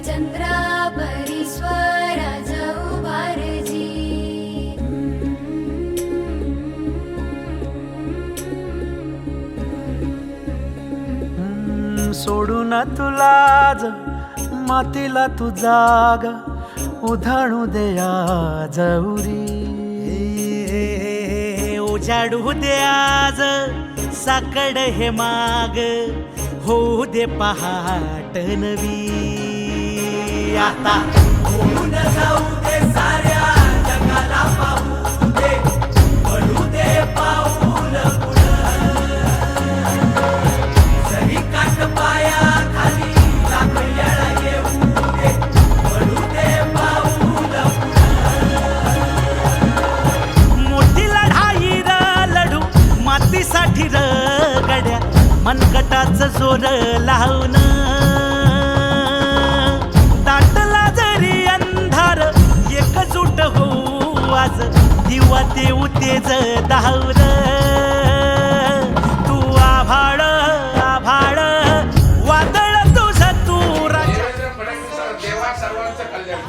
चंद्रा परीश्वर उभारजी सोडून तुला आज मातीला तू जाग उधाणू दे आज उरी उजाडू दे आज साकड हे माग होऊ दे पहाट नवी आता होऊन जाऊ दे साऱ्या जगाला पाहू दे पडू दे पाऊल जरी काट पाया खाली लाकड्याला येऊ दे पडू दे पाऊल मोठी लढाई र लढू मातीसाठी र गड्या मनगटाचं जोर लावून दाटला जरी अंधार एकजूट होऊ आज दिवा देऊ तेज दावर तू आभाळ आभाळ वादळ तुझं तू देवा सर्वांचं कल्याण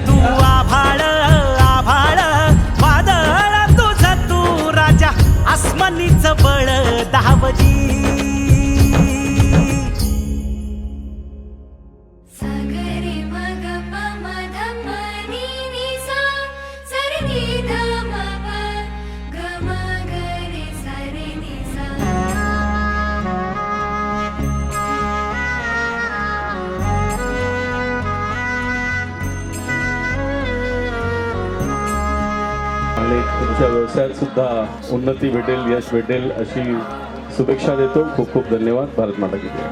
तू आभाळ आभाळ वादळ तुझं तू राजा आसमानीच बळ दावजी सागरे मग मध मनी निसा सरनी धम गम गरे सरे निसा आणि तुमच्या व्यवसायात सुद्धा उन्नती भेटेल, यश भेटेल अशी शुभेच्छा देतो. खूप खूप धन्यवाद. भारत माता की जय.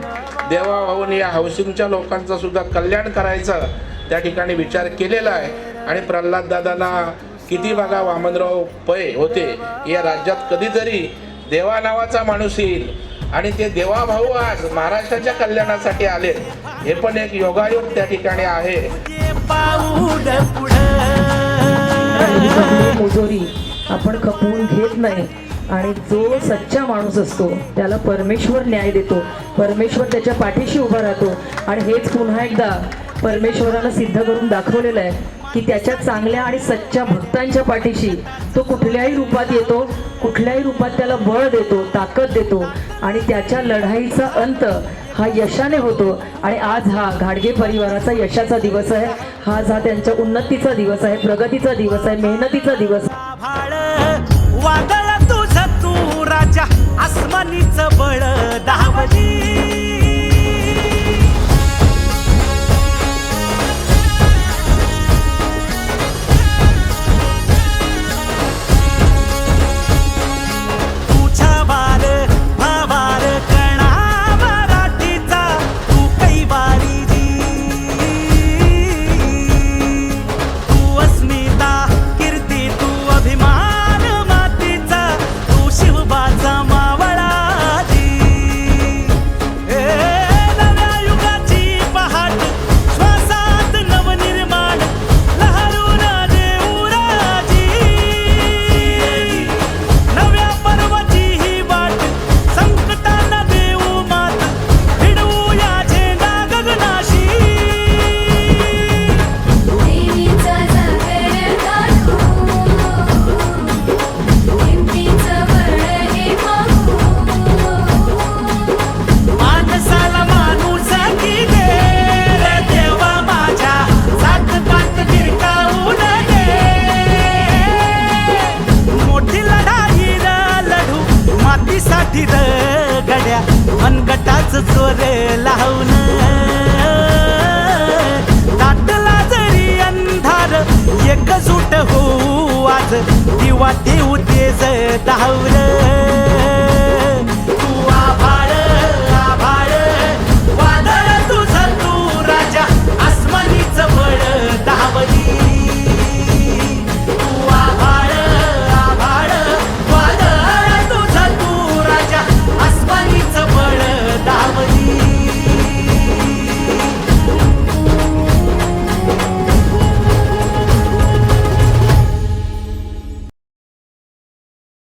देवा भाऊनी या हाऊसिंगच्या लोकांचं सुद्धा कल्याण करायचं त्या ठिकाणी विचार केलेला आहे. आणि प्रल्हाद दादांना किती बघा वामनराव पै होते या राज्यात कधीतरी देवा नावाचा माणूस येईल आणि ते देवा भाऊ आज महाराष्ट्राच्या कल्याणासाठी आले. हे पण एक योगायोग त्या ठिकाणी आहे. मुजोरी आपण खपवून घेत नाही आणि जो सच्चा माणूस असतो त्याला परमेश्वर न्याय देतो. परमेश्वर त्याच्या पाठीशी उभा राहतो आणि हेच पुन्हा एकदा परमेश्वरानं सिद्ध करून दाखवलेलं आहे की त्याच्या चांगल्या आणि सच्च्या भक्तांच्या पाठीशी तो कुठल्याही रूपात येतो, कुठल्याही रूपात त्याला बळ देतो, ताकद देतो आणि त्याच्या लढाईचा अंत हा यशाने होतो. आणि आज हा घाडगे परिवाराचा यशाचा दिवस आहे. आज हा त्यांच्या उन्नतीचा दिवस आहे, प्रगतीचा दिवस आहे, मेहनतीचा दिवस. वादळ तुझं तू राजा आसमानीच बळ दावजी गड्या मनगटाच जोर लावून दाटला जरी अंधार एकजूट होऊ आज दिवा देऊ तेज दावर